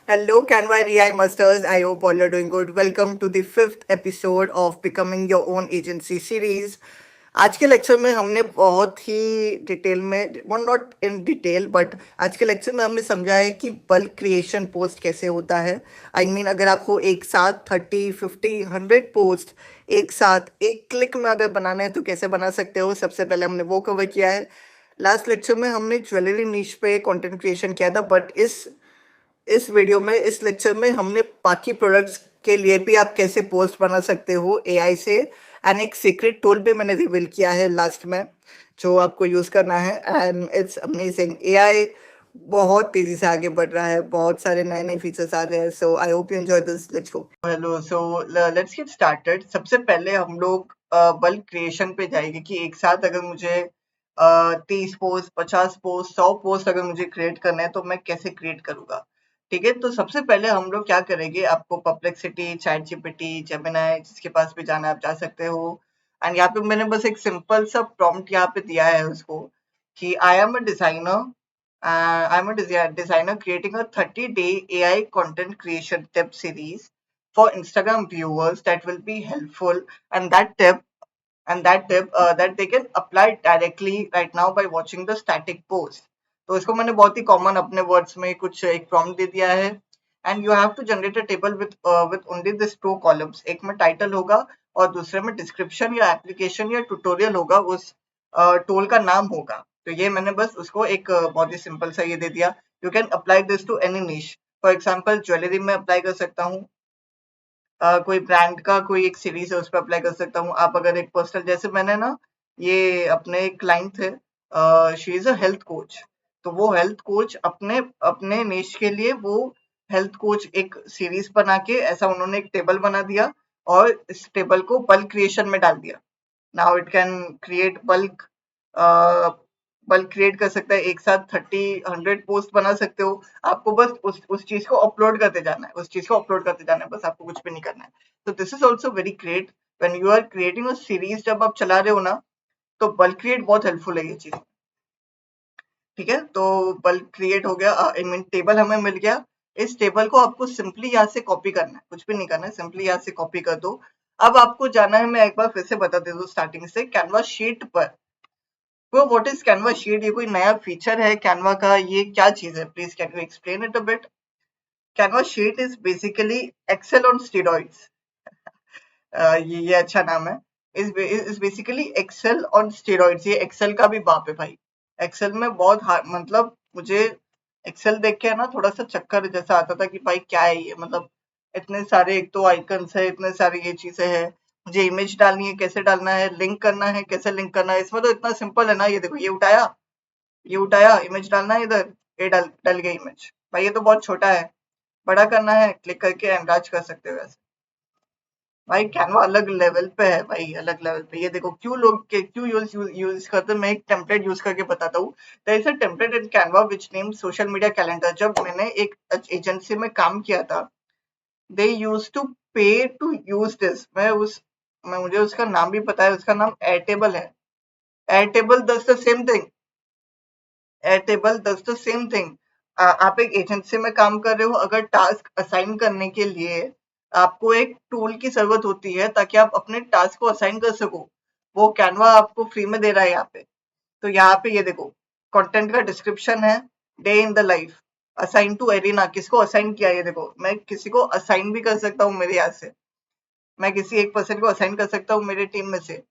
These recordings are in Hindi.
Hello, Canva AI Masters. I hope all are doing good. Welcome to the fifth episode of Becoming Your Own Agency series. आज के लेक्चर में हमने बहुत ही डिटेल में नॉट इन डिटेल बट आज के लेक्चर में हमने समझा है कि बल्क क्रिएशन पोस्ट कैसे होता है। अगर आपको एक साथ 30, 50, 100 पोस्ट एक साथ एक क्लिक में अगर बनाना है तो कैसे बना सकते हो, सबसे पहले हमने वो कवर किया है। लास्ट लेक्चर में हमने ज्वेलरी नीश पे कंटेंट क्रिएशन किया था, बट इस वीडियो में इस लेक्चर में हमने बाकी प्रोडक्ट्स के लिए भी आप कैसे पोस्ट बना सकते हो एआई से। एंड एक सीक्रेट टूल भी मैंने रिवील किया है लास्ट में जो आपको यूज करना है। एंड इट्स अमेजिंग, एआई बहुत तेजी से आगे बढ़ रहा है, बहुत सारे नए नए फीचर्स आ रहे हैं। So I hope you enjoy this. Let's go. Hello, so let's get started. सबसे पहले हम लोग बल्क क्रिएशन पे जाएंगे कि एक साथ अगर मुझे 30 पोस्ट, 50 पोस्ट, 100 पोस्ट अगर मुझे क्रिएट करना है तो मैं कैसे क्रिएट करूंगा। ठीक है, तो सबसे पहले हम लोग क्या करेंगे, आपको परप्लेक्सिटी, चैट जीपीटी, जेमिनी, जिसके पास भी जाना है आप जा सकते हो। एंड यहाँ पे मैंने बस एक सिंपल सा प्रॉम्प्ट यहाँ पे दिया है उसको कि I am a designer, I'm a designer creating a 30-day AI content creation tip series for Instagram viewers that will be helpful, and that tip that they can apply directly right now by watching the static post. तो इसको मैंने बहुत ही कॉमन अपने वर्ड्स में कुछ एक प्रॉम्प्ट दे दिया है। And you have to generate a table with only this two columns. एक में टाइटल होगा और दूसरे में डिस्क्रिप्शन या एप्लीकेशन या ट्यूटोरियल होगा, उस टूल का नाम होगा। तो ये मैंने बस उसको एक बहुत ही सिंपल सा ये दे दिया। You can apply this to any niche. For example jewellery में अप्लाई कर सकता हूँ, कोई ब्रांड का कोई एक सीरीज है उस पर अप्लाई कर सकता हूँ। आप अगर एक पर्सनल, जैसे मैंने ना ये अपने एक क्लाइंट थे, she is a health coach. तो वो हेल्थ कोच अपने अपने निश के लिए वो हेल्थ कोच एक सीरीज बना के ऐसा उन्होंने एक टेबल बना दिया और इस टेबल को बल्क क्रिएशन में डाल दिया। Now it can create bulk create कर सकता है, एक साथ 30, 100 पोस्ट बना सकते हो। आपको बस उस चीज को अपलोड करते जाना है, उस चीज को अपलोड करते जाना है, बस आपको कुछ भी नहीं करना है। तो this is also very great when you are creating a series. जब आप चला रहे हो ना तो बल्क क्रिएट बहुत हेल्पफुल है ये चीज। ठीक है, तो बल्क क्रिएट हो गया, आई मीन टेबल हमें मिल गया। इस टेबल को आपको सिंपली यहाँ से कॉपी करना है, कुछ भी नहीं करना है, सिंपली यहाँ से कॉपी कर दो। अब आपको जाना है, मैं एक बार फिर से बता दे दूं स्टार्टिंग से, कैनवा शीट पर। तो व्हाट इज कैनवा शीट? ये कोई नया फीचर है कैनवा का? ये क्या चीज है? Please can you explain it a bit? Canva sheet is basically Excel on steroids. ये अच्छा नाम है। Is basically Excel on steroids. ये एक्सेल का भी बाप है भाई। एक्सेल में बहुत मतलब मुझे एक्सेल देख के ना थोड़ा सा चक्कर जैसा आता था कि भाई क्या है ये, मतलब इतने सारे, एक तो आइकन्स है, इतने सारे ये चीजें हैं, मुझे इमेज डालनी है, कैसे डालना है, लिंक करना है, कैसे लिंक करना है। इसमें तो इतना सिंपल है ना, ये देखो, ये उठाया इमेज डालना है इधर, ये डल गई इमेज। भाई ये तो बहुत छोटा है, बड़ा करना है क्लिक करके एनलार्ज कर सकते हो ऐसे। भाई कैनवा अलग लेवल पे है भाई, अलग लेवल पे। ये देखो क्यों लोग क्यों यूज करते हैं। मैं एक टेम्पलेट यूज करके बताता हूँ। There is a template in Canva which name social media calendar. जब मैंने एक एजेंसी में काम किया था, they use to pay to use this. मैं मुझे उसका नाम भी पता है, उसका नाम एयरटेबल है। Airtable does the same thing. Airtable does the same thing. आप एक एजेंसी में काम कर रहे हो, अगर टास्क असाइन करने के लिए आपको एक टूल की जरूरत होती है ताकि आप अपने टास्क को असाइन कर सको, वो कैनवा आपको फ्री में दे रहा है यहाँ पे। तो यहाँ पे ये देखो, कंटेंट का डिस्क्रिप्शन है, day in the life, assign to arena. किसको असाइन किया? ये देखो, मैं किसी को असाइन भी कर सकता हूँ मेरे यहाँ से, मैं किसी एक पर्सन को असाइन कर सकता हूँ मेरे टीम में से।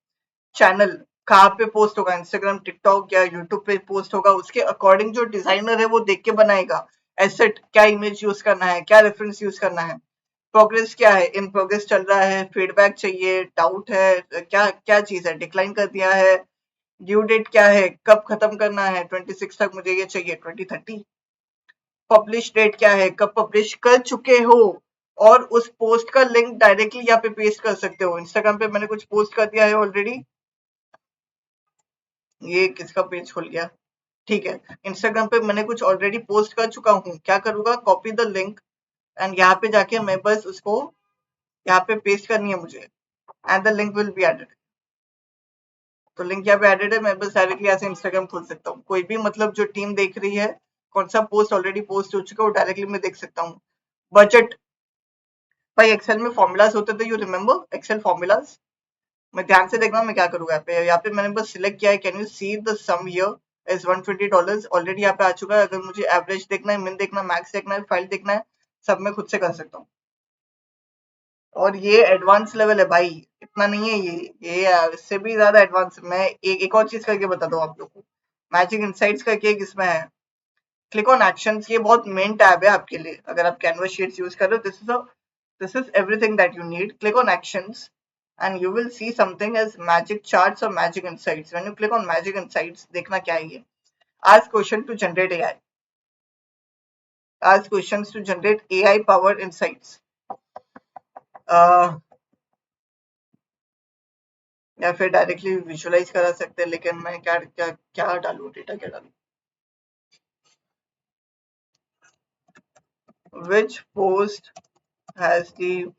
चैनल कहाँ पे पोस्ट होगा, इंस्टाग्राम, टिकटॉक या यूट्यूब पे पोस्ट होगा, उसके अकॉर्डिंग जो डिजाइनर है वो देख के बनाएगा। एसेट क्या इमेज यूज करना है, क्या रेफरेंस यूज करना है। प्रोग्रेस क्या है, इन प्रोग्रेस चल रहा है, फीडबैक चाहिए, डाउट है, क्या क्या चीज है, डिक्लाइन कर दिया है, ड्यू डेट क्या है, कब खत्म करना है, 26 तक मुझे ये चाहिए, 2030। पब्लिश डेट क्या है, कब पब्लिश कर चुके हो, और उस पोस्ट का लिंक डायरेक्टली यहाँ पे पेस्ट कर सकते हो। इंस्टाग्राम पे मैंने कुछ पोस्ट कर दिया है ऑलरेडी। ये किसका पेज खुल गया? ठीक है, इंस्टाग्राम पे मैंने कुछ ऑलरेडी पोस्ट कर चुका हूँ। क्या करूंगा? कॉपी द लिंक एंड यहाँ पे जाके मैं बस उसको यहाँ पे पेस्ट करनी है मुझे, and the link will be added. तो लिंक यहाँ पे एडेड है, मैं बस डायरेक्टली यहाँ से इंस्टाग्राम खोल सकता हूँ। कोई भी मतलब जो टीम देख रही है, कौन सा पोस्ट ऑलरेडी पोस्ट हो चुका है वो डायरेक्टली मैं देख सकता हूँ। बजट। भाई एक्सेल में फॉर्मूलाज होते थे, यू रिमेम्बर एक्सेल फॉर्मूलाज? मैं ध्यान से देखना मैं क्या करूंगा यहाँ पे मैंने बस सिलेक्ट किया है, can you see the sum here is $120 already यहाँ पे आ चुका है। अगर मुझे एवरेज देखना है, मिन देखना है, मैक्स देखना है, फाइल देखना है, सब मैं खुद से कर सकता हूँ। और ये एडवांस लेवल है भाई, इतना नहीं है ये इससे भी ज्यादा एडवांस। मैं एक और चीज करके बताता हूँ आप लोग को। मैजिक इनसाइट्स करके एक इसमें है, क्लिक ऑन एक्शंस। ये बहुत मेन टैब है आपके लिए अगर आप कैनवा शीट्स यूज कर रहे हो। This is everything that you need. Click on actions and you will see something as magic charts or magic insights. When you click on magic insights, देखना क्या है ये? Ask question to generate AI. Ask questions to generate AI powered insights. uh, या फिर डायरेक्टली विजुअलाइज करा सकते हैं, लेकिन मैं क्या क्या क्या डालूं, डेटा क्या डालूं? Which post has the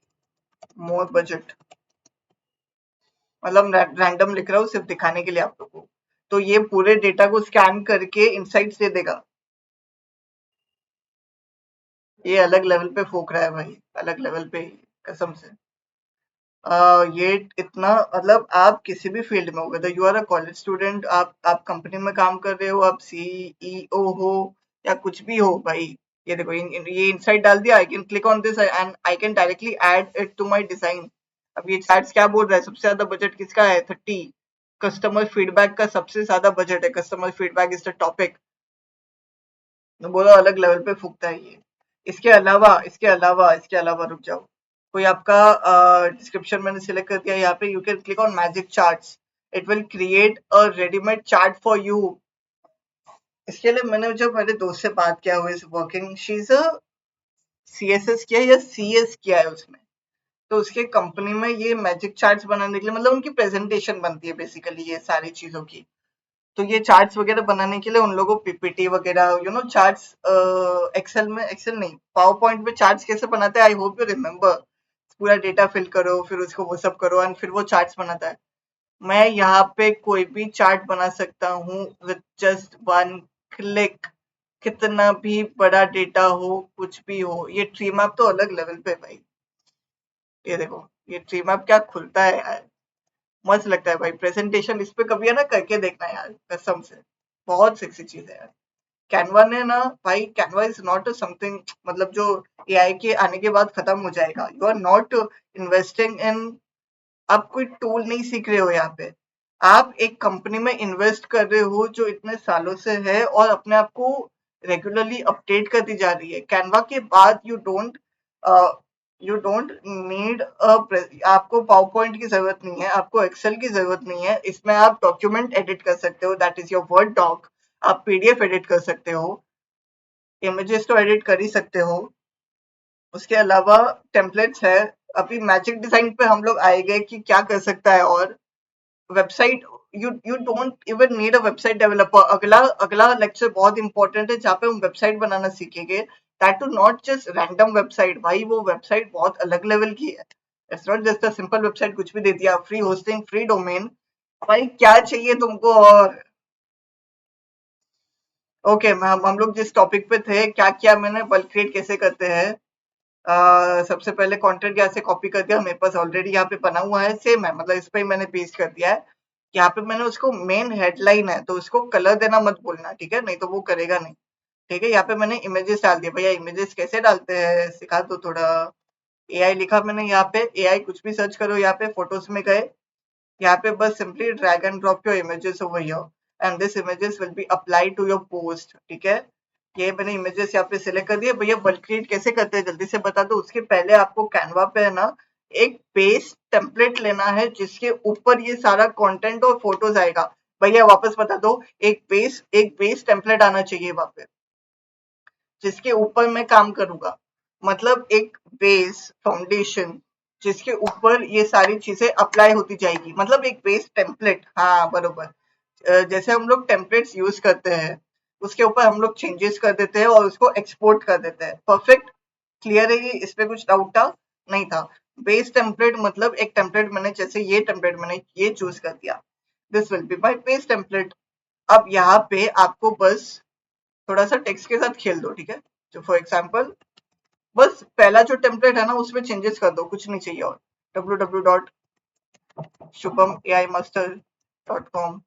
more budget? मतलब रैंडम लिख रहा हूँ सिर्फ दिखाने के लिए आप लोगों को। तो ये पूरे डेटा को स्कैन करके इनसाइट्स दे देगा। ये अलग लेवल पे फूक रहा है भाई, अलग लेवल पे, कसम से। ये इतना मतलब आप किसी भी फील्ड में हो, whether you are a college student, आप कंपनी में काम कर रहे हो, आप सीईओ हो या कुछ भी हो भाई। ये देखो ये इनसाइट डाल दिया। I can click on this and I can directly add it to my design. अब ये चैट्स क्या बोल रहा है, सबसे ज्यादा बजट किसका है? 30। कस्टमर फीडबैक का सबसे ज्यादा बजट है, customer feedback is the topic. तो बोलो अलग लेवल पे फूकता है ये। इसके अलावा रुक जाओ। कोई आपका डिस्क्रिप्शन मैंने सिलेक्ट कर दिया, यहाँ पे you can click on magic charts. It will create a readymade chart for you. इसके लिए मैंने जब मेरे दोस्त से बात किया, हुई is working, she is a CSS किया या सीएस किया है उसमें। तो उसके कंपनी में ये मैजिक चार्ट्स बनाने के लिए, मतलब उनकी प्रेजेंटेशन बनती है बेसिकली ये सारी चीजों की। तो ये चार्ट्स वगैरह बनाने के लिए उन लोगों को पीपीटी वगैरह, चार्ट्स, एक्सेल में, एक्सेल नहीं, पावर पॉइंट में चार्ट्स कैसे बनाते हैं, आई होप यू रिमेम्बर। पूरा डेटा फिल करो, फिर उसको वो सब करो एंड फिर वो चार्ट्स बनाता है। मैं यहाँ पे कोई भी चार्ट बना सकता हूँ विद जस्ट वन क्लिक। कितना भी बड़ा डेटा हो, कुछ भी हो। ये ट्री मैप तो अलग लेवल पे है भाई। ये देखो, ये ट्री मैप क्या खुलता है यार, मस्त लगता है भाई। प्रेजेंटेशन इस पे कभी है ना करके देखना यार, कसम से बहुत सेक्सी चीज है यार। कैनवा ने ना भाई, कैनवा इज नॉट समथिंग, मतलब जो एआई के आने के बाद खत्म हो जाएगा। You are not investing in, आप कोई टूल नहीं सीख रहे हो यहाँ पे। आप एक कंपनी में इन्वेस्ट कर रहे हो जो इतने सालों से है और अपने आप को रेगुलरली अपडेट करती जा रही है। कैनवा के बाद यू डोंट नीड आपको पावर पॉइंट की जरूरत नहीं है, आपको एक्सेल की जरूरत नहीं है। इसमें आप डॉक्यूमेंट एडिट कर सकते हो, that is your word doc. आप पीडीएफ एडिट कर सकते हो, इमेजेस तो एडिट कर ही सकते हो। उसके अलावा टेम्पलेट्स है। अभी मैजिक डिजाइन पे हम लोग आएंगे कि क्या कर सकता है। और website, you don't even need a website developer. अगला अगला लेक्चर बहुत इंपॉर्टेंट है जहाँ पे हम वेबसाइट बनाना सीखेंगे। That too not just random website भाई, वो वेबसाइट बहुत अलग लेवल की है। It's not just a simple website, कुछ भी दे दिया, फ्री होस्टिंग, फ्री डोमेन। भाई क्या चाहिए तुमको और? ओके, हम लोग जिस टॉपिक पे थे, क्या किया मैंने, बल्क क्रिएट कैसे करते हैं। सबसे पहले कंटेंट यहाँ से कॉपी कर दिया, मेरे पास ऑलरेडी यहाँ पे बना हुआ है, सेम है, मतलब इस पे ही मैंने पेस्ट कर दिया है। यहाँ पे मैंने उसको मेन हेडलाइन है तो उसको कलर देना मत भूलना, ठीक है, नहीं तो वो करेगा नहीं। ठीक है, यहाँ पे मैंने इमेजेस डाल दिए। भैया इमेजेस कैसे डालते हैं सिखा दो थोड़ा। एआई लिखा मैंने यहाँ पे, एआई कुछ भी सर्च करो, यहाँ पे फोटोज में गए, यहाँ पे बस simply drag and drop your images over here and this images will be applied to your post. ठीक है, ये मैंने इमेजेस यहाँ पे सिलेक्ट कर दिए। भैया बल्क क्रिएट कैसे करते हैं जल्दी से बता दो। उसके पहले आपको कैनवा पे है ना एक बेस टेम्पलेट लेना है जिसके ऊपर ये सारा कंटेंट और फोटोज आएगा। भैया वापस बता दो, एक बेस टेम्पलेट आना चाहिए वहां पे जिसके ऊपर मैं काम करूंगा। मतलब एक बेस फाउंडेशन जिसके ऊपर ये सारी चीजें अप्लाई होती जाएगी, मतलब एक बेस टेम्पलेट। हाँ बरोबर। जैसे हम लोग टेम्पलेट्स यूज करते हैं, उसके ऊपर हम लोग चेंजेस कर देते हैं और उसको एक्सपोर्ट कर देते हैं। परफेक्ट, क्लियर है ये, इस पे कुछ डाउट था? नहीं था। बेस टेम्पलेट मतलब एक टेम्पलेट मैंने, जैसे ये टेम्पलेट मैंने ये चूज कर दिया, this will be my base template. अब यहाँ पे आपको बस थोड़ा सा टेक्स्ट के साथ खेल दो, ठीक है। तो फॉर एग्जाम्पल बस पहला जो टेम्पलेट है ना उसमें चेंजेस कर दो, कुछ नहीं चाहिए और। www.shubhamaImaster.com।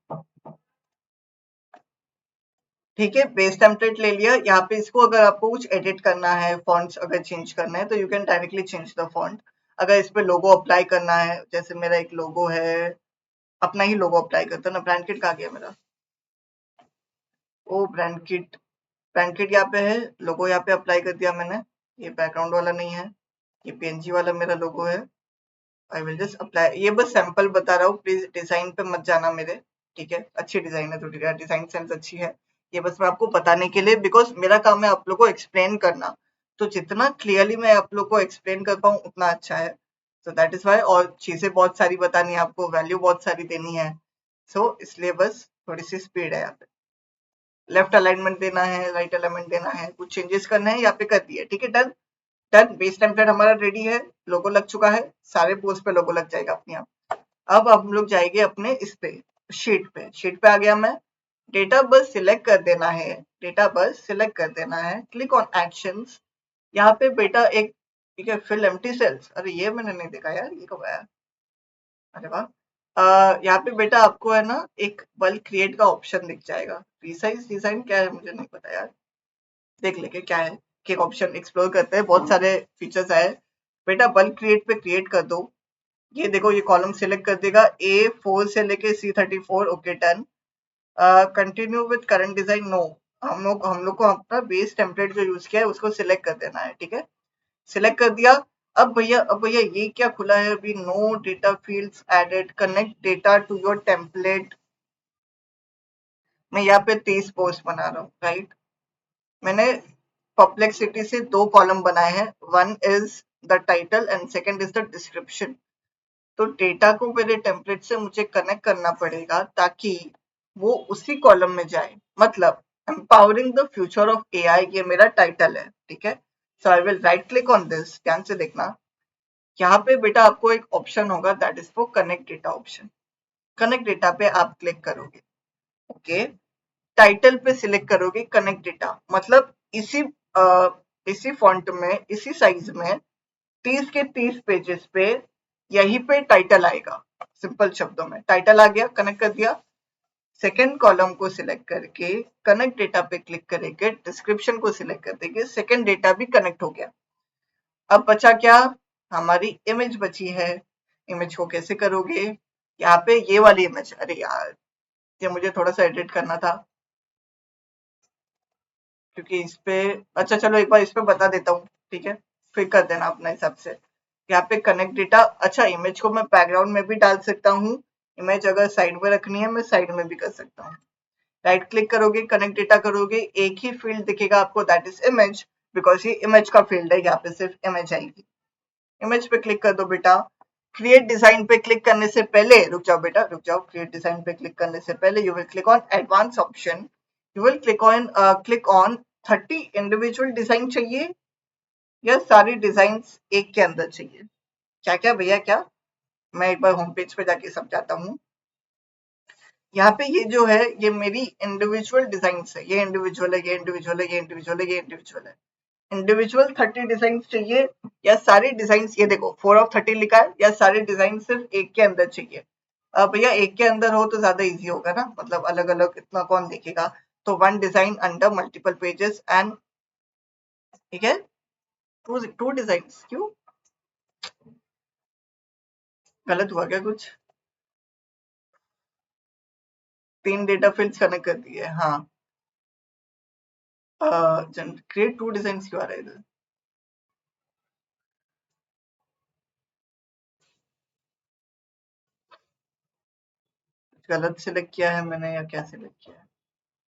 ठीक है, बेस टेम्पलेट ले लिया। यहाँ पे इसको अगर आपको कुछ एडिट करना है, फॉन्ट्स अगर चेंज करना है तो you can directly change the font. अगर इस पे लोगो अप्लाई करना है, जैसे मेरा एक लोगो है, अपना ही लोगो अप्लाई करता हूँ ना। ब्रांड किट कहाँ गया मेरा? ओ ब्रांड किट, ब्रांड किट यहाँ पे है। लोगो यहाँ पे अप्लाई कर दिया मैंने। ये बैकग्राउंड वाला नहीं है, ये पीएनजी वाला मेरा लोगो है। I will just apply. ये बस सैंपल बता रहा हूँ, प्लीज डिजाइन पे मत जाना मेरे। ठीक है, अच्छी डिजाइन है, थोड़ी डिजाइन सेंस अच्छी है। ये बस मैं आपको बताने के लिए, बिकॉज मेरा काम है आप लोग को एक्सप्लेन करना। तो जितना क्लियरली मैं आप लोग को एक्सप्लेन कर पाऊँ उतना अच्छा है। So that is why. और चीजें बहुत सारी बतानी है आपको, वैल्यू बहुत सारी देनी है। सो इसलिए बस थोड़ी सी स्पीड है यहाँ पे। लेफ्ट अलाइनमेंट देना है, राइट अलाइनमेंट देना है, कुछ चेंजेस करना है यहाँ पे, कर दिए। ठीक है, डन। डन, बेस टेम्पलेट हमारा रेडी है। लोगो लग चुका है, सारे पोस्ट पे लोगो लग जाएगा अपने आप। अब हम लोग जाएंगे अपने इस पे, शीट पे। शीट पे आ गया मैं। डेटा बस सिलेक्ट कर देना है, डेटा बस सिलेक्ट कर देना है। Click on actions. यहाँ पे बेटा एक, ठीक है, फिल एम्प्टी सेल्स। अरे ये मैंने नहीं देखा यार, ये कब आया? अरे वाह। यहाँ पे बेटा आपको है ना एक बल्क क्रिएट का ऑप्शन दिख जाएगा। रिसाइज डिजाइन क्या है मुझे नहीं पता यार, देख लेके क्या है। कि ऑप्शन एक्सप्लोर करते हैं, बहुत सारे फीचर्स आए। बेटा बल्क क्रिएट पे क्रिएट कर दो। ये देखो, ये कॉलम सिलेक्ट कर देगा A4 से लेके C34। Okay, done. Continue with current design, no. हम लोग को अपना बेस टेम्पलेट जो यूज किया है उसको सिलेक्ट कर देना है। ठीक है, सिलेक्ट कर दिया। अब भैया ये क्या खुला है अभी? No data fields added, connect data to your template. मैं यहाँ पे 30 पोस्ट बना रहा हूँ, राइट। मैंने परप्लेक्सिटी से 2 कॉलम बनाए हैं। One is the title and second is the description. तो डेटा को मेरे टेम्पलेट से मुझे कनेक्ट करना पड़ेगा ताकि वो उसी कॉलम में जाए। मतलब empowering the future of AI, ये मेरा टाइटल है। ठीक है, so I will right click on this. ध्यान से देखना, यहाँ पे बेटा आपको एक ऑप्शन होगा, that is for connect data option. Connect data पे आप क्लिक करोगे। ओके, टाइटल पे सिलेक्ट करोगे कनेक्ट डेटा। मतलब इसी फॉन्ट में, इसी साइज में 30 के 30 पेजेस पे यहीं पे टाइटल आएगा। सिंपल शब्दों में टाइटल आ गया, कनेक्ट कर दिया। सेकेंड कॉलम को सिलेक्ट करके कनेक्ट डेटा पे क्लिक करेंगे, डिस्क्रिप्शन को सिलेक्ट कर देंगे, सेकेंड डेटा भी कनेक्ट हो गया। अब बचा क्या? हमारी इमेज बची है। इमेज को कैसे करोगे? यहाँ पे ये वाली इमेज, अरे यार ये मुझे थोड़ा सा एडिट करना था, क्योंकि इस पे, अच्छा चलो एक बार इस पे बता देता हूँ। ठीक है, फिर कर देना अपने हिसाब से। यहाँ पे कनेक्ट डेटा, अच्छा इमेज को मैं बैकग्राउंड में भी डाल सकता हूँ। इमेज अगर साइड में रखनी है मैं साइड में भी कर सकता हूँ। राइट क्लिक करोगे, कनेक्ट डेटा करोगे, एक ही फील्ड दिखेगा आपको, दैट इज इमेज। बिकॉज ये इमेज का फील्ड है, यहाँ पे सिर्फ इमेज आएगी। इमेज पे क्लिक कर दो बेटा। क्रिएट डिजाइन पे क्लिक करने से पहले, रुक जाओ बेटा रुक जाओ, क्रिएट डिजाइन पे क्लिक करने से पहले you will click on advance option. You will click on 30 individual design चाहिए या सारी डिजाइन एक के अंदर चाहिए? क्या क्या भैया क्या? मैं एक बार होम पेज पे जाके समझाता हूँ। यहाँ पे ये जो है ये मेरी इंडिविजुअल डिजाइन है। ये इंडिविजुअल है, ये इंडिविजुअल है, ये इंडिविजुअल है, ये इंडिविजुअल है। इंडिविजुअल 30 डिजाइन चाहिए या सारे डिजाइन, ये देखो 4 of 30 लिखा है, या सारे डिजाइन सिर्फ एक के अंदर चाहिए? भैया एक के अंदर हो तो ज्यादा इजी होगा ना, मतलब अलग अलग इतना कौन देखेगा। तो one design under multiple pages and, ठीक है, टू डिजाइन। क्यों गलत हुआ क्या कुछ? 3 डेटा फील्ड्स कनेक्ट कर दिए, हाँ। क्रिएट 2 डिजाइन क्यों आ रहा है इधर? गलत सिलेक्ट किया है मैंने या क्या सिलेक्ट किया है?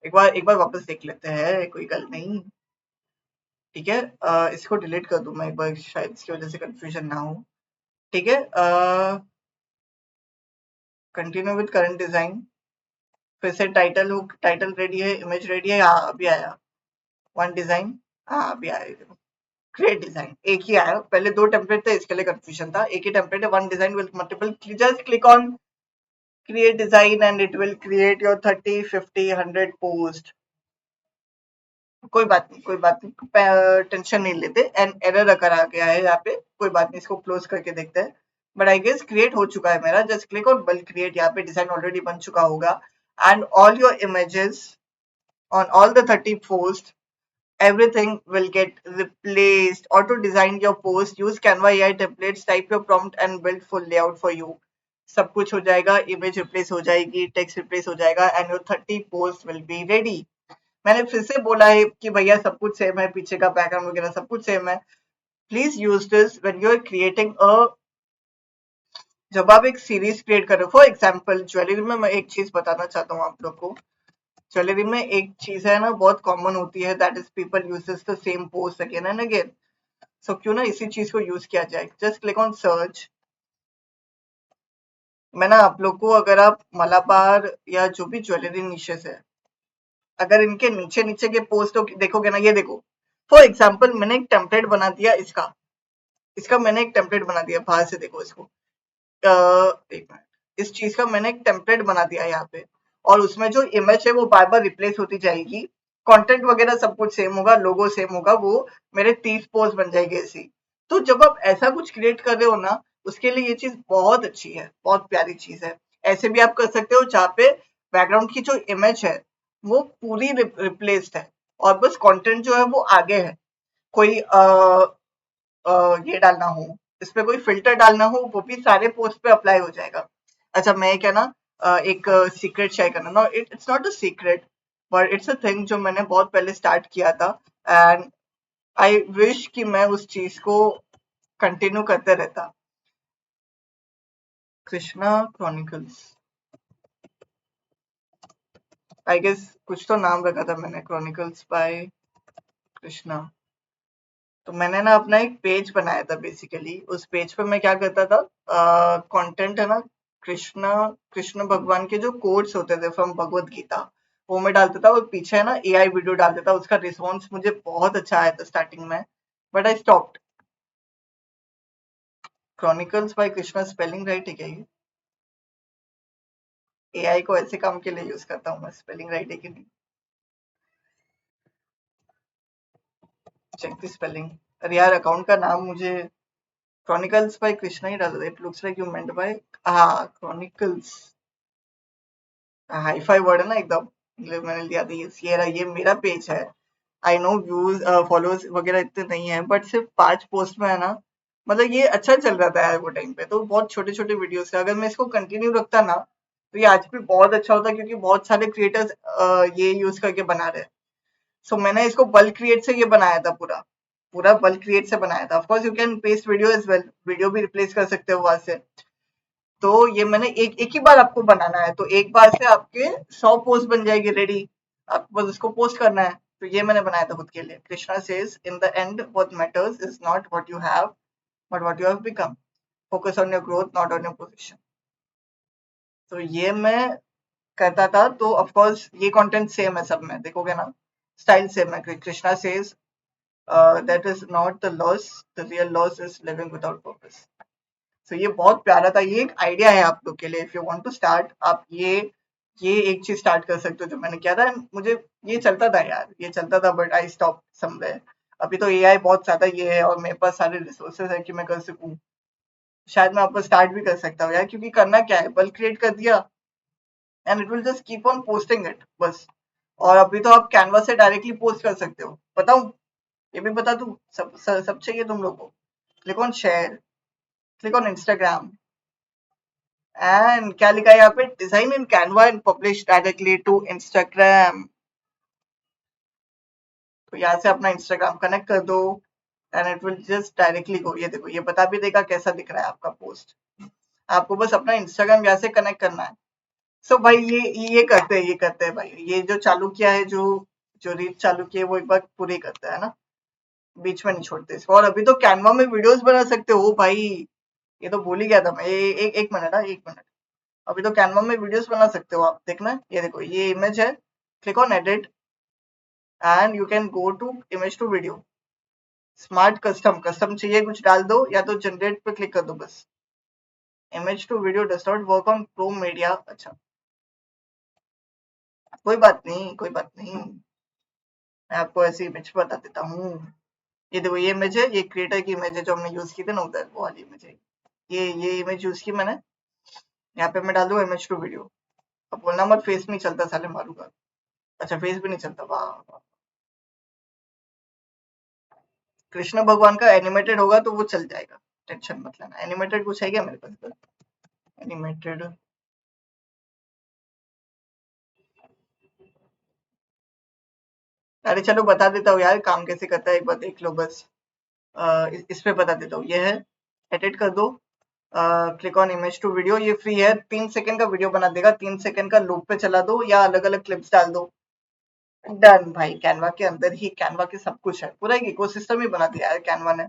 एक बार वापस देख लेते हैं, कोई गल नहीं। ठीक है, इसको डिलीट कर दूं मैं एक बार, शायद इसकी वजह से कंफ्यूजन ना हो। ठीक है, कंटिन्यू विद करंट डिजाइन। फिर से टाइटल, टाइटल रेडी है, इमेज रेडी है, हाँ अभी आया। वन डिजाइन, हाँ अभी आया, देखो। क्रिएट डिजाइन एक ही आया, पहले 2 टेम्पलेट थे इसके लिए कंफ्यूजन था। एक ही टेम्पलेट है, one design with multiple, just click on create design and it will create your 30, 50, 100 post. कोई बात नहीं, कोई बात नहीं, टेंशन नहीं लेते। एंड एरर अगर आ गया है यहाँ पे, कोई बात नहीं, इसको क्लोज करके देखते हैं। बट आई गेस क्रिएट हो चुका है मेरा। Just click on bulk create, यहाँ पे डिजाइन ऑलरेडी बन चुका होगा। And all your images on all the 30 posts, everything will get replaced. Auto design your post, use Canva AI templates, type your prompt and build full layout for you. सब कुछ हो जाएगा, इमेज रिप्लेस हो जाएगी, टेक्स्ट रिप्लेस हो जाएगा, and your 30 post will be ready. मैंने फिर से बोला है कि भैया सब कुछ सेम है, पीछे का बैकग्राउंड वगैरह सब कुछ सेम है। Please use this when you are creating a, जब आप एक सीरीज क्रिएट कर रहे हो। फॉर एग्जाम्पल ज्वेलरी में मैं एक चीज बताना चाहता हूँ आप लोग को। ज्वेलरी में एक चीज है ना, बहुत कॉमन होती है, that is people uses the same post again and again. So क्यों ना इसी चीज को यूज किया जाए। Just click on search. मैं ना आप लोग को, अगर आप मलाबार या जो भी ज्वेलरी निशेस है, अगर इनके नीचे नीचे के पोस्ट देखोगे ना, ये देखो। फॉर एग्जाम्पल मैंने एक टेम्पलेट बना दिया इसका, मैंने एक टेम्पलेट बना दिया, बाहर से देखो इसको। एक मिनट, इस चीज का मैंने एक टेम्पलेट बना दिया यहाँ पे, और उसमें जो इमेज है वो बार बार रिप्लेस होती जाएगी। कंटेंट वगैरह सब कुछ सेम होगा, लोगो सेम होगा, वो मेरे 30 पोस्ट बन जाएगी ऐसी। तो जब आप ऐसा कुछ क्रिएट कर रहे हो ना, उसके लिए ये चीज बहुत अच्छी है, बहुत प्यारी चीज है। ऐसे भी आप कर सकते हो जहाँ पे बैकग्राउंड की जो इमेज है वो पूरी रिप्लेस्ड है, और बस कंटेंट जो है वो आगे है। कोई ये डालना हो, इसपे कोई फिल्टर डालना हो, वो भी सारे पोस्ट पे अप्लाई हो जाएगा। अच्छा, मैं क्या ना, एक सीक्रेट शेयर करना ना, it's not a secret, but it's a thing जो मैंने बहुत पहले स्टार्ट किया था। एंड आई विश कि मैं उस चीज को कंटिन्यू करते रहता। कृष्णा क्रॉनिकल्स, आई गेस कुछ तो नाम रखा था मैंने, क्रॉनिकल्स बाय कृष्णा। तो मैंने ना अपना एक पेज बनाया था बेसिकली। उस पेज पे मैं क्या करता था, कंटेंट है ना, कृष्णा, कृष्ण भगवान के जो कोट्स होते थे फ्रॉम भगवत गीता, वो मैं डालता था, और पीछे है ना एआई वीडियो डाल देता। उसका रिस्पॉन्स मुझे बहुत अच्छा आया था स्टार्टिंग में, but I stopped. Chronicles by Krishna spelling right है क्या ये? एआई को ऐसे काम के लिए यूज करता हूँ मैं, स्पेलिंग राइट है कि नहीं। Check the spelling. अरे यार, अकाउंट का नाम मुझे क्रॉनिकल्स बाय कृष्णा ही डाल दे। It looks like you meant by, हाँ क्रॉनिकल्स, हाई फाई वर्ड है ना एकदम। मैंने लिया था ये रहा, ये मेरा पेज है। आई नो व्यूज फॉलोअर्स वगैरह इतने नहीं है, बट सिर्फ 5 पोस्ट में है ना, मतलब ये अच्छा चल रहा था यार वो टाइम पे। तो बहुत छोटे छोटे वीडियोस है, अगर मैं इसको कंटिन्यू रखता ना, तो ये आज भी बहुत अच्छा होता, क्योंकि बहुत सारे क्रिएटर्स ये यूज करके बना रहे हैं। सो मैंने इसको बल्क क्रिएट से ये बनाया था, पूरा पूरा बल्क क्रिएट से बनाया था। Of course you can paste video as well, video भी रिप्लेस कर सकते हो वहां से। तो ये मैंने एक एक ही बार आपको बनाना है, तो एक बार से आपके 100 पोस्ट बन जाएगी रेडी। आपको बस उसको पोस्ट करना है। तो ये मैंने बनाया था खुद के लिए। Krishna says in the end what matters is not what you have, but what you have become. Focus on your growth, not on your position. तो ये मैं करता था। तो ऑफ कोर्स ये कंटेंट सेम है सब में, देखोगे ना स्टाइल सेम है। Krishna says that is not the loss, the real loss is living without purpose. तो ये बहुत प्यारा था। ये एक आइडिया है आप लोग के लिए। If you want to start, आप ये एक चीज स्टार्ट कर सकते हो जो मैंने किया था। मुझे ये चलता था यार, ये चलता था, बट आई स्टॉप समवेयर। अभी तो एआई बहुत ज्यादा ये है, और मेरे पास सारे रिसोर्सेज है कि मैं कर सकूं। शायद मैं आपको स्टार्ट भी कर सकता हूँ यार, क्योंकि करना क्या है, बल्क क्रिएट कर दिया and it will just keep on posting it बस। और अभी तो आप कैनवा से डायरेक्टली पोस्ट कर सकते हो। बताऊं, ये भी बता दूं, सब चाहिए तुम लोग को। Click on share, click on Instagram, and क्या लिखा है यहाँ पे, design in Canva and publish directly to Instagram. तो यहाँ से अपना इंस्टाग्राम कनेक्ट कर दो, and it will just directly go. ये देखो, ये बता भी देगा कैसा दिख रहा है आपका पोस्ट। आपको बस अपना इंस्टाग्राम यहाँ से कनेक्ट करना है। सो भाई ये करते हैं, ये करते हैं भाई। ये जो चालू किया है, जो जो रील चालू की है, वो एक बार पूरी करते हैं ना, बीच में नहीं छोड़ते इसको। और अभी तो कैनवा में वीडियोस बना सकते हो भाई। ये तो भूल ही गया था मैं। एक मिनट, हाँ एक मिनट। अभी तो कैनवा में वीडियोस बना सकते हो आप, देखना। ये देखो, ये इमेज है। Click on edit, and you can go to image to video. Smart custom, custom चाहिए कुछ डाल दो, या तो जनरेट पे क्लिक कर दो बस। Image to video does not work on pro media. अच्छा, कोई बात नहीं, कोई बात नहीं। मैं आपको ऐसी इमेज बता देता हूँ। ये देखो, ये इमेज है, ये क्रिएटर की इमेज है जो हमने यूज की थी ना उधर, वो वाली इमेज है। ये इमेज यूज की मैंने। यहाँ पे मैं डाल दूंगा इमेज टू वीडियो। अब बोलना मत फेस नहीं चलता, साले मारूंगा। अच्छा, फेस भी नहीं चलता, वाह वाह। कृष्ण भगवान का एनिमेटेड होगा तो वो चल जाएगा, टेंशन मत लेना। एनिमेटेड कुछ है क्या मेरे पास? एनिमेटेड, अरे चलो बता देता हूँ यार, काम कैसे करता है एक बार देख लो बस। इस पे बता देता हूँ, ये है। एडिट कर दो, click on image to video, ये फ्री है, 3 सेकंड का वीडियो बना देगा, 3 सेकंड का लूप पे चला दो या अलग अलग क्लिप्स डाल दो। डन भाई, कैनवा के अंदर ही, कैनवा के सब कुछ है, पूरा एक इकोसिस्टम ही बना दिया है कैनवा ने।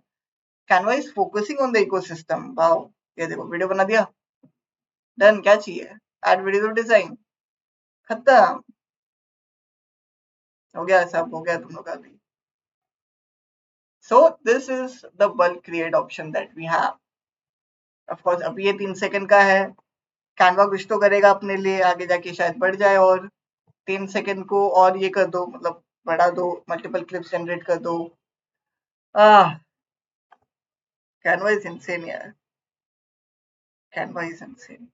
Canva is focusing on the ecosystem, wow. ये देखो, वीडियो बना दिया। डन, क्या चाहिए? ऐड वीडियो टू डिजाइन, खत्म। हो गया, सब हो गया दोनों का भी। So this is the bulk create option that we have. Of course अब ये 3 सेकंड का है। कैनवा कुछ तो करेगा अपने लिए, आगे जाके शायद बढ़ जाए, और 3 सेकंड को और ये कर दो, मतलब बढ़ा दो, मल्टीपल क्लिप्स जनरेट कर दो। आह, कैनवा इज इंसेन यार, कैनवा इज इंसेन।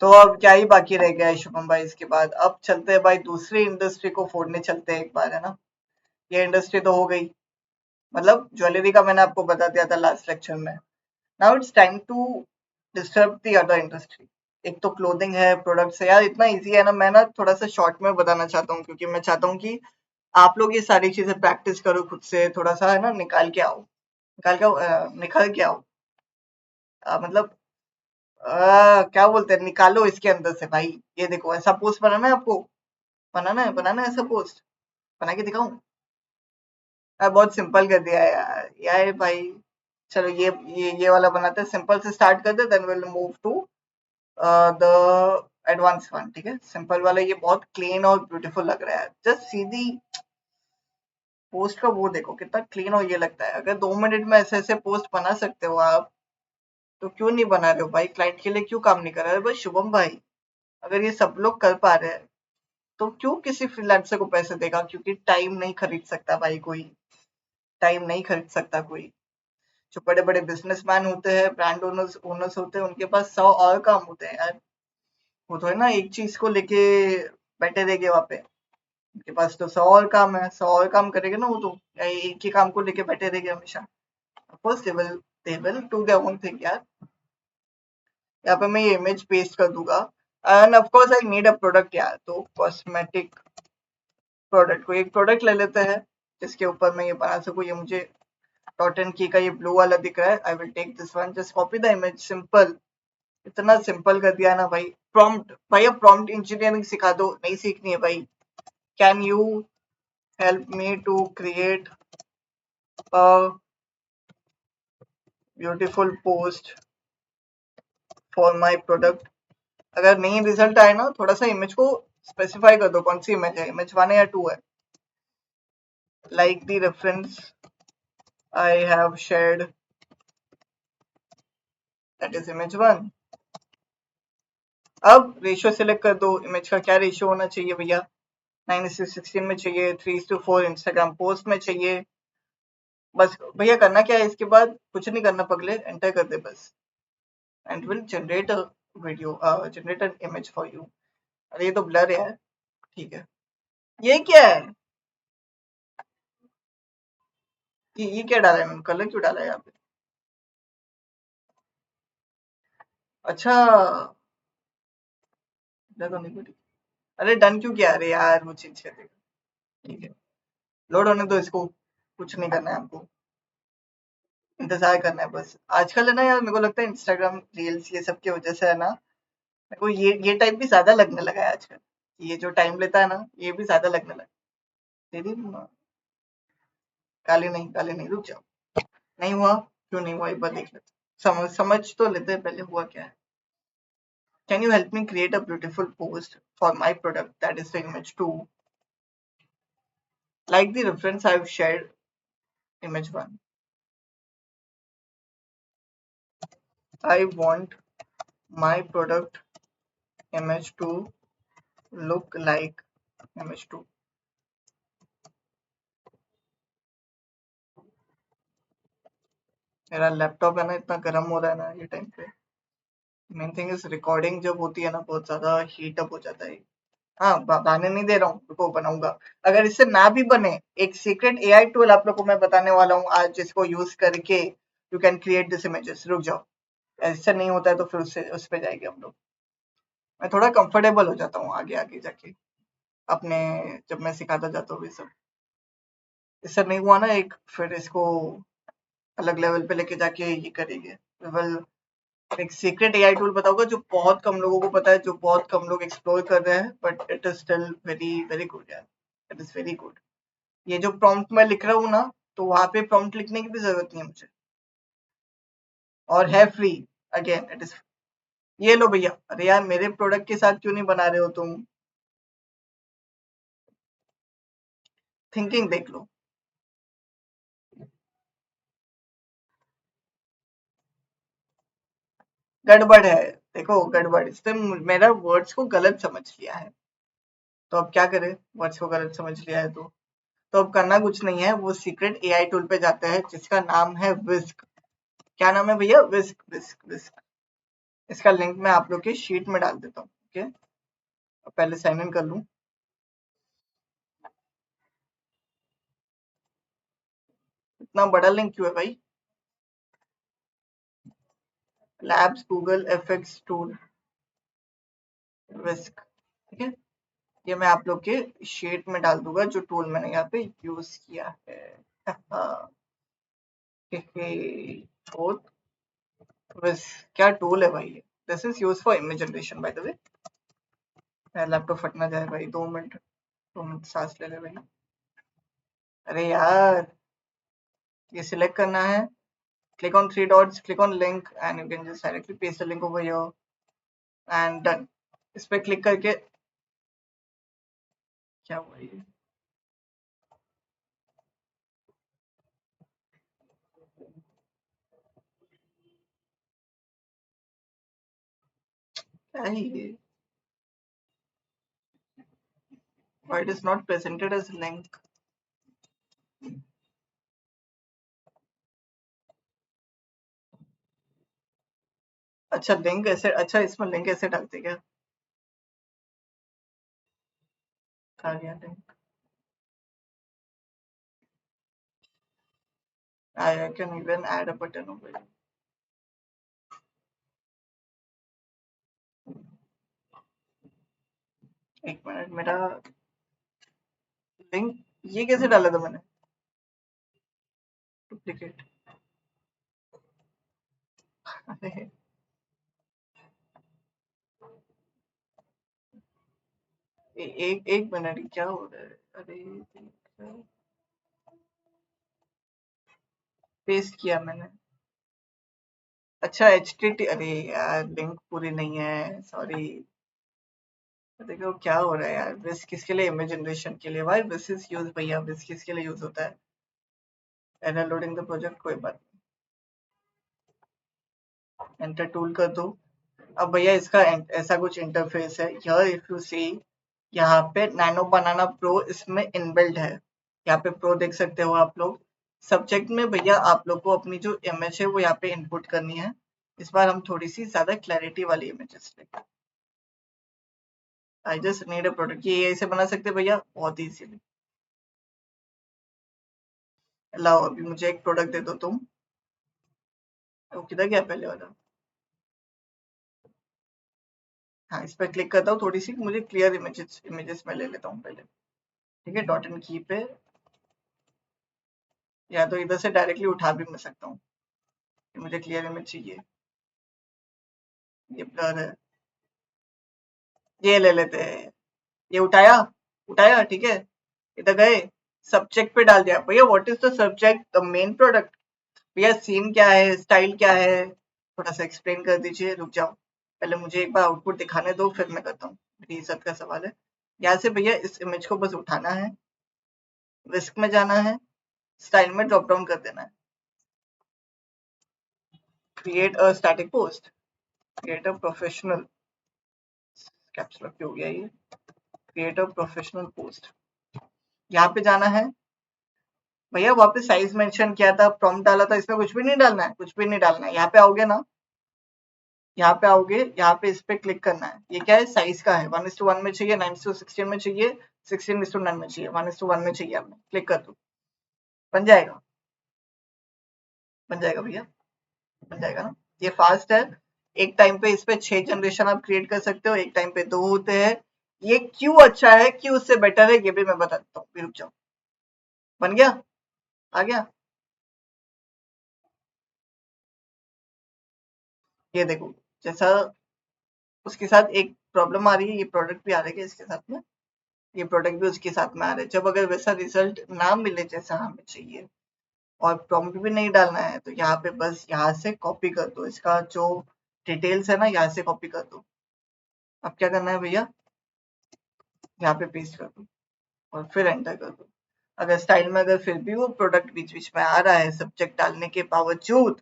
तो अब क्या ही बाकी रह गया है शुभम भाई इसके बाद? अब चलते हैं भाई, दूसरी इंडस्ट्री को फोड़ने चलते हैं एक बार, है ना। ये इंडस्ट्री तो हो गई, मतलब ज्वेलरी का मैंने आपको बता दिया था लास्ट लेक्चर में। Now it's time to disturb the other industry. एक तो क्लोथिंग है, प्रोडक्ट्स है यार, इतना इजी है ना। मैं ना थोड़ा सा शॉर्ट में बताना चाहता हूँ, क्योंकि मैं चाहता हूँ कि आप लोग ये सारी चीजें प्रैक्टिस करो खुद से, थोड़ा सा है ना, निकाल के आओ, निकाल के निखर के आओ। मतलब क्या बोलते हैं, निकालो इसके अंदर से भाई। ये देखो, ऐसा पोस्ट बनाना है आपको, बनाना है ऐसा पोस्ट, बना के दिखाऊं? बहुत सिंपल कर दिया है यार, यार भाई। चलो ये वाला बनाते हैं, सिंपल से स्टार्ट करते हैं, then will move to the advance one. ठीक है, सिंपल वाला ये बहुत क्लीन और ब्यूटीफुल लग रहा है। जस्ट सीधी पोस्ट का वो देखो कितना क्लीन और ये लगता है। अगर 2 मिनट में ऐसे ऐसे पोस्ट बना सकते हो आप, तो क्यों नहीं बना रहे हो भाई? क्लाइंट के लिए क्यों काम नहीं कर रहे? भाई शुभम भाई, अगर ये सब लोग कर पा रहे हैं, तो क्यों किसी फ्रीलांसर को पैसे देगा? क्योंकि टाइम नहीं खरीद सकता भाई कोई, टाइम नहीं खरीद सकता कोई। जो बड़े बड़े बिजनेसमैन होते हैं, ब्रांड ओनर्स ओनर्स होते हैं, उनके पास 100 और काम होते हैं यार। वो तो है ना, एक चीज को लेके बैठे रहेंगे वहां पे। उनके पास तो 100 और काम है, 100 और काम करेंगे ना वो तो, या एक ही काम को लेके बैठे रहेंगे हमेशा? Of course they will do their own thing यार। यहाँ पे मैं ये इमेज पेस्ट कर दूंगा, end of course I need a product यार। तो कॉस्मेटिक प्रोडक्ट, को एक प्रोडक्ट ले लेते हैं जिसके ऊपर मैं ये बना सकूं। ये मुझे डॉट एंड की का ये ब्लू वाला दिख रहा है, I will take this one, just copy the image, simple. इतना सिंपल कर दिया ना भाई। प्रॉम्प्ट भाई, अब प्रॉम्प्ट इंजीनियरिंग सिखा दो, नहीं सीखनी है भाई? Can you help me to create a beautiful post for my product? अगर नहीं रिजल्ट आए ना, थोड़ा सा इमेज को स्पेसिफाई कर दो, कौन सी इमेज है, इमेज 1 है या 2 है। Like the reference I have shared, that is image 1। अब रेशियो सिलेक्ट कर दो, इमेज का क्या रेशियो होना चाहिए भैया? 9:16 में चाहिए, 3:4 इंस्टाग्राम पोस्ट में चाहिए। बस भैया, करना क्या है इसके बाद? कुछ नहीं करना पगले, एंटर कर दे बस, and will generate a video, generate an image for you. अरे ये तो ब्लर है, ठीक है। ये क्या है? ये क्या डाला है मैंने, कलर क्यों डाला है यहाँ पे? अच्छा, देखो नहीं कुछ। अरे डन क्यों किया? अरे यार वो चीज है, ठीक है। लोड होने दो इसको, कुछ नहीं करना है हमको, इंतजार करना है बस। आजकल है ना यार, मेरे को लगता है इंस्टाग्राम रील्स ये सब की वजह से है ना, मेरे को ये टाइप भी ज्यादा लगने लगा है आजकल। ये जो टाइम लेता है ना, ये भी ज्यादा लगने लगा। तेरी काली नहीं, रुक जाओ। नहीं हुआ, क्यों नहीं हुआ, एक बार देख लेते, समझ तो लेते हैं पहले हुआ क्या है। Can you help me create a beautiful post for my product, that is the image 2। Like the reference I have shared, image 1। I want my product image to look like image 2. मेरा लैपटॉप है ना इतना गर्म हो रहा है ना ये टाइम पे। मेन थिंग इज रिकॉर्डिंग जब होती है ना बहुत ज्यादा हीट अप हो जाता है। हाँ बनाने नहीं दे रहा हूँ, रुको बनाऊंगा। अगर इससे ना भी बने, एक सीक्रेट एआई टूल आप लोग को मैं बताने वाला हूँ आज, जिसको यूज करके you can create this images. रुक जाओ, ऐसा नहीं होता है तो फिर उससे उस पे जाएंगे हम लोग। मैं थोड़ा कंफर्टेबल हो जाता हूँ आगे आगे जाके अपने, जब मैं सिखाता जाता हूँ ये सब। इससे नहीं हुआ ना एक, फिर इसको अलग लेवल पे लेके जाके ये करेंगे। वेल, एक सीक्रेट एआई टूल बताऊंगा जो बहुत कम लोगों को पता है, जो बहुत कम लोग एक्सप्लोर कर रहे हैं, but it is still very very good यार। It is very good. ये जो प्रॉम्प्ट मैं लिख रहा हूँ ना, तो वहां पे प्रॉम्प्ट लिखने की भी जरूरत नहीं है मुझे, और है फ्री। अगेन इट इज, ये लो भैया। अरे यार मेरे प्रोडक्ट के साथ क्यों नहीं बना रहे हो तुम? थिंकिंग देख लो। गड़बड़ है। देखो गड़बड़, इसने मेरा वर्ड्स को गलत समझ लिया है। तो अब क्या करें? वर्ड्स को गलत समझ लिया है तो अब करना कुछ नहीं है, वो सीक्रेट एआई टूल पे जाते हैं जिसका नाम है विस्क। क्या नाम है भैया? विस्क विस्क विस्क। इसका लिंक मैं आप लोग के शीट में डाल देता हूँ। ओके, पहले साइन इन कर लूँ। इतना बड़ा लिंक क्यों है भाई? लैब्स गूगल एफएक्स टूल विस्क। ठीक है, ये मैं आप लोग के शीट में डाल दूंगा जो टूल मैंने यहाँ पे यूज किया है। फोर्थ विस्क, क्या टूल है भाई ये? This is use for image generation by the way. Laptop फट ना जाए भाई, 2 मिनट, 2 मिनट सांस ले ले भाई। अरे यार, ये सिलेक्ट करना है, click on three dots, click on link, and you can just directly paste the link over here and done। इस पे क्लिक करके, क्या हुआ ये? क्या है ये? Why it is not presented as link? अच्छा लिंक ऐसे, अच्छा इसमें लिंक ऐसे डालते क्या? कहाँ गया link? I can even add a button over here। एक मिनट, मेरा लिंक ये कैसे डाला था मैंने? डुप्लीकेट। अरे एक एक मिनट, क्या हो रहा है? अरे पेस्ट किया मैंने। अच्छा एच टी टी, अरे यार लिंक पूरी नहीं है, सॉरी। देखो क्या हो रहा है यार, विस किसके लिए? इमेज जनरेशन के लिए। भाई विस इज यूज भैया, विस किसके लिए यूज होता है? एरर लोडिंग द प्रोजेक्ट, कोई बात नहीं, एंटर टूल कर दो। अब भैया इसका ऐसा कुछ इंटरफेस है, हियर इफ यू सी, यहाँ पे नैनो बनाना प्रो इसमें इनबिल्ट है। यहाँ पे प्रो देख सकते हो आप लोग। सब्जेक्ट में भैया आप लोग को अपनी जो इमेज है वो यहाँ पे इनपुट करनी है। इस बार हम थोड़ी सी ज्यादा क्लैरिटी वाली इमेजेस लेंगे। I just need a product, ये ऐसे बना सकते हैं भैया बहुत इजीली। लाओ अभी मुझे एक प्रोडक्ट दे दो तुम। वो किधर गया पहले वाला? हाँ इस पर क्लिक करता हूँ, थोड़ी सी मुझे क्लियर इमेजेस इमेजेस में ले लेता हूँ पहले। ठीक है, डॉट एंड की पे, या तो इधर से डायरेक्टली उठा भी मैं सकता हूँ। मुझे क्लियर इमेज चाहिए, ये ब्लर है, ये ले लेते हैं। ये उठाया, उठाया ठीक है। इधर गए, सब्जेक्ट पे डाल दिया भैया। What is the subject? The main product. भैया सीन क्या है, स्टाइल क्या है, थोड़ा सा एक्सप्लेन कर दीजिए। रुक जाओ, पहले मुझे एक बार आउटपुट दिखाने दो, फिर मैं करता हूँ। मेरी इज्जत का सवाल है। यहाँ से भैया इस इमेज को बस उठाना है, विस्क में जाना है, स्टाइल में ड्रॉप डाउन कर देना है, create a static post, create a professional, caps lock हो गया ये, क्रिएट अ प्रोफेशनल पोस्ट। यहाँ पे जाना है, भैया वहां पे साइज मेंशन किया था, प्रॉम्प्ट डाला था, इसमें कुछ भी नहीं डालना है, कुछ भी नहीं डालना है। यहाँ पे आओगे ना, यहाँ पे आओगे, यहाँ पे इस पे क्लिक करना है। ये क्या है, साइज का है, 1:1 में चाहिए, 9:16 में चाहिए, 16:9 में चाहिए, 1:1 में चाहिए, आपने क्लिक कर दो, बन जाएगा, बन जाएगा भैया, बन जाएगा ना। ये फास्ट है। एक टाइम पे इस पे 6 जनरेशन आप क्रिएट कर सकते हो, एक टाइम पे 2 होते हैं। ये क्यों अच्छा है, क्यों उससे बेटर है, ये भी मैं बता देता हूँ, रुक जाओ। बन गया, आ गया। ये देखो, जैसा उसके साथ एक प्रॉब्लम आ रही है, ये प्रोडक्ट भी आ रहा है इसके साथ में, ये प्रोडक्ट भी उसके साथ में आ रहा है। जब अगर वैसा रिजल्ट ना मिले जैसा हमें चाहिए और प्रॉम्प्ट भी नहीं डालना है, तो यहाँ पे बस यहाँ से कॉपी कर दो, इसका जो डिटेल्स है ना, यहाँ से कॉपी कर दो। अब क्या करना है भैया, यहाँ पे पेस्ट कर दो और फिर एंटर कर दो। अगर स्टाइल में अगर फिर भी वो प्रोडक्ट बीच बीच में आ रहा है सब्जेक्ट डालने के बावजूद,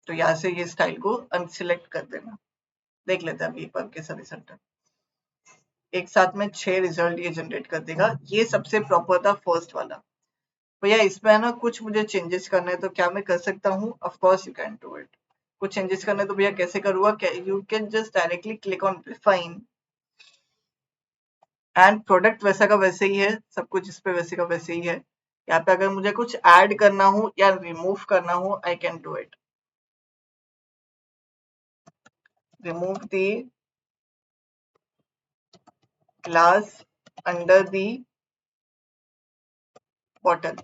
तो यहाँ से ये स्टाइल को अनसिलेक्ट कर देना। देख लेते हैं अभी एक बार कैसा रिजल्ट है। एक साथ में 6 रिजल्ट ये जनरेट कर देगा। ये सबसे प्रॉपर था फर्स्ट वाला। भैया इसमें है ना कुछ मुझे चेंजेस करने हैं, तो क्या मैं कर सकता हूँ? Of course you can do it. कुछ चेंजेस करने तो भैया कैसे करूँगा? You can just directly click on refine and product वैसा का वैसे ही है, सब कुछ इस पे वैसे का वैसे ही है। यहाँ पे अगर मुझे कुछ ऐड करना हो या रिमूव करना हो, I can do it. Remove the class under the bottle.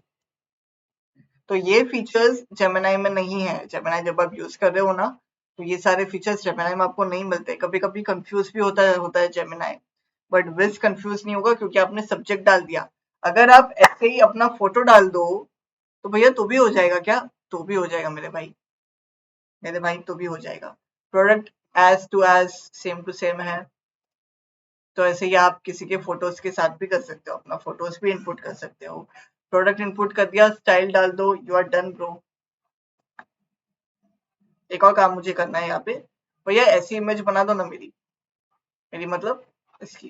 तो ये फीचर्स जेमिनाई में नहीं है। जेमिनाई जब आप यूज कर रहे हो ना, तो ये सारे फीचर्स जेमिनाई में आपको नहीं मिलते। कभी कभी कंफ्यूज भी होता है जेमिनाई, बट विज कंफ्यूज नहीं होगा क्योंकि आपने सब्जेक्ट डाल दिया। अगर आप ऐसे ही अपना फोटो डाल दो तो भैया तो भी हो जाएगा क्या? तो भी हो जाएगा मेरे भाई, मेरे भाई तो भी हो जाएगा। Product edge to edge, same to same है। तो ऐसे ही आप किसी के फोटोज के साथ भी कर सकते हो, अपना फोटोज भी इनपुट कर सकते हो। प्रोडक्ट इनपुट कर दिया, स्टाइल डाल दो, यू आर डन ब्रो। एक और काम मुझे करना है यहाँ पे, भैया ऐसी इमेज बना दो ना मेरी, मेरी मतलब इसकी,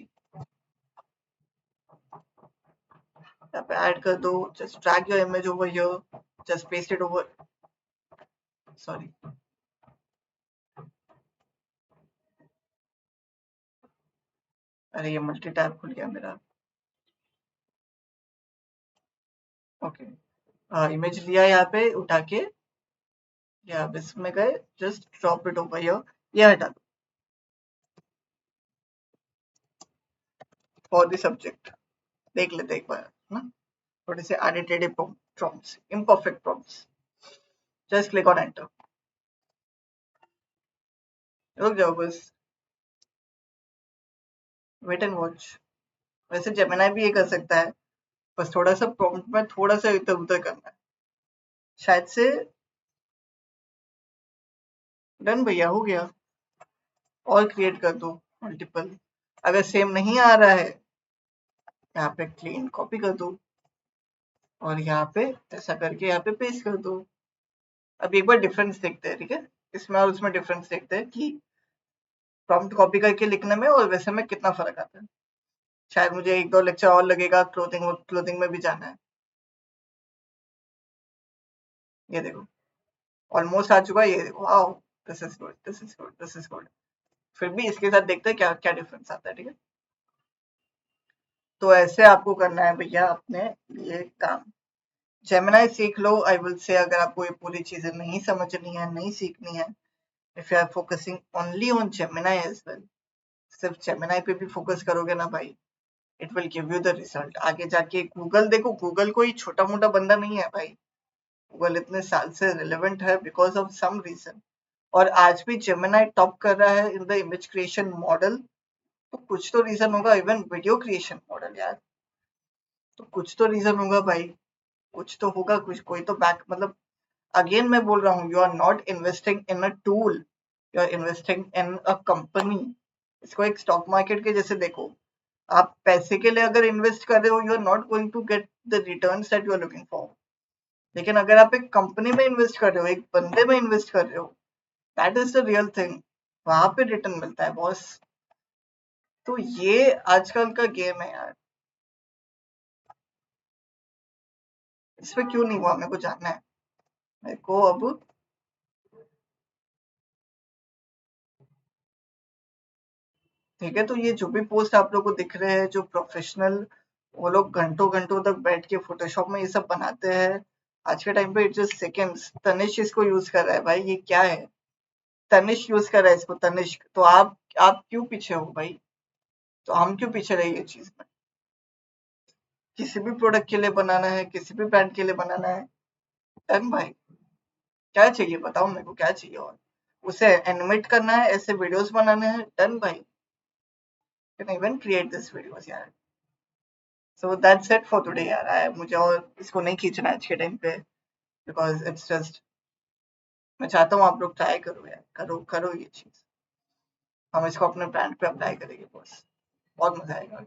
यहाँ पे ऐड कर दो। Just drag your image over here, just paste it over, sorry, अरे ये मल्टी टैब खुल गया मेरा। ओके, इमेज लिया यहाँ पे उठा के, या आप इसमें गए, just drop it over here, ये हटा दो फॉर द सब्जेक्ट। देख लेते एक बार ना, थोड़े से edited prompts, imperfect prompts. Just click on enter, रुक जाओ बस, वेट एंड वॉच। वैसे जेमिनाई भी ये कर सकता है, बस थोड़ा सा प्रॉम्प्ट में थोड़ा सा इधर उधर करना है शायद से। डन भैया, हो गया। और क्रिएट कर दो मल्टीपल। अगर सेम नहीं आ रहा है, यहाँ पे क्लीन कॉपी कर दो और यहाँ पे ऐसा करके यहाँ पे पेस्ट कर दो। अब एक बार डिफरेंस देखते हैं, ठीक है, इसमें और उसमें डिफरेंस देखते हैं कि प्रॉम्प्ट कॉपी करके लिखने में और वैसे में कितना फर्क आता है। शायद मुझे 1-2 लेक्चर और लगेगा, क्लोथिंग में भी जाना है। ये देखो, ऑलमोस्ट आ चुका है, ये देखो, आओ, this is good, this is good, this is good. फिर भी इसके साथ देखते हैं क्या क्या डिफरेंस आता है, ठीक है। तो ऐसे आपको करना है भैया अपने ये काम। जेमिनाई सीख लो, आई विल से। अगर आपको ये पूरी चीजें नहीं समझनी है, नहीं सीखनी है, if you are focusing only on Gemini as well, सिर्फ जेमिनाई पे भी फोकस करोगे ना भाई, it will give you the result. आगे जाके गूगल देखो, गूगल कोई छोटा मोटा बंदा नहीं है भाई। गूगल इतने साल से रिलेवेंट है बिकॉज ऑफ सम रीजन। और आज भी जेमिनाई टॉप कर रहा है in the image creation model, तो कुछ तो रीजन होगा। इवन वीडियो क्रिएशन मॉडल यार, तो कुछ तो रीजन होगा भाई, कुछ तो होगा, कुछ कोई तो बैक, मतलब अगेन मैं बोल रहा हूँ, you are not investing in a tool, you are investing in a company. इसको एक स्टॉक मार्केट के जैसे देखो। आप पैसे के लिए अगर इन्वेस्ट कर रहे हो, you are not going to get the returns that you are looking for. लेकिन अगर आप एक कंपनी में इन्वेस्ट कर रहे हो, एक बंदे में इन्वेस्ट कर रहे हो, that is the real thing, वहां पे रिटर्न मिलता है बॉस। तो ये आजकल का गेम है यार। इस पे क्यों नहीं हुआ, मेरे को जानना है। मेरे को अब ठीक है, तो ये जो भी पोस्ट आप लोगों को दिख रहे हैं जो प्रोफेशनल, वो लोग घंटों घंटों तक बैठ के फोटोशॉप में ये सब बनाते हैं। आज के टाइम पे इट्स जस्ट सेकेंड्स। तनिष्क इसको यूज कर रहा है भाई, ये क्या है? तनिष्क यूज कर रहा है इसको, तनिष्क। तो आप क्यों पीछे हो भाई? तो हम क्यों पीछे रहे ये चीज में? किसी भी प्रोडक्ट के लिए बनाना है, किसी भी ब्रांड के लिए बनाना है, डन भाई। क्या चाहिए बताओ मेरे को, क्या चाहिए और? उसे एनिमेट करना है, ऐसे वीडियोस बनाने हैं, डन भाई। Can even create this videos यार। So that's it for today यार। मुझे और इसको नहीं खींचना है आज के टाइम पे, बिकॉज इट्स जस्ट, मैं चाहता हूँ आप लोग ट्राई करो यार, करो करो ये चीज। हम इसको अपने ब्रांड पे अप्लाई करेंगे बस, बहुत मजा आएगा।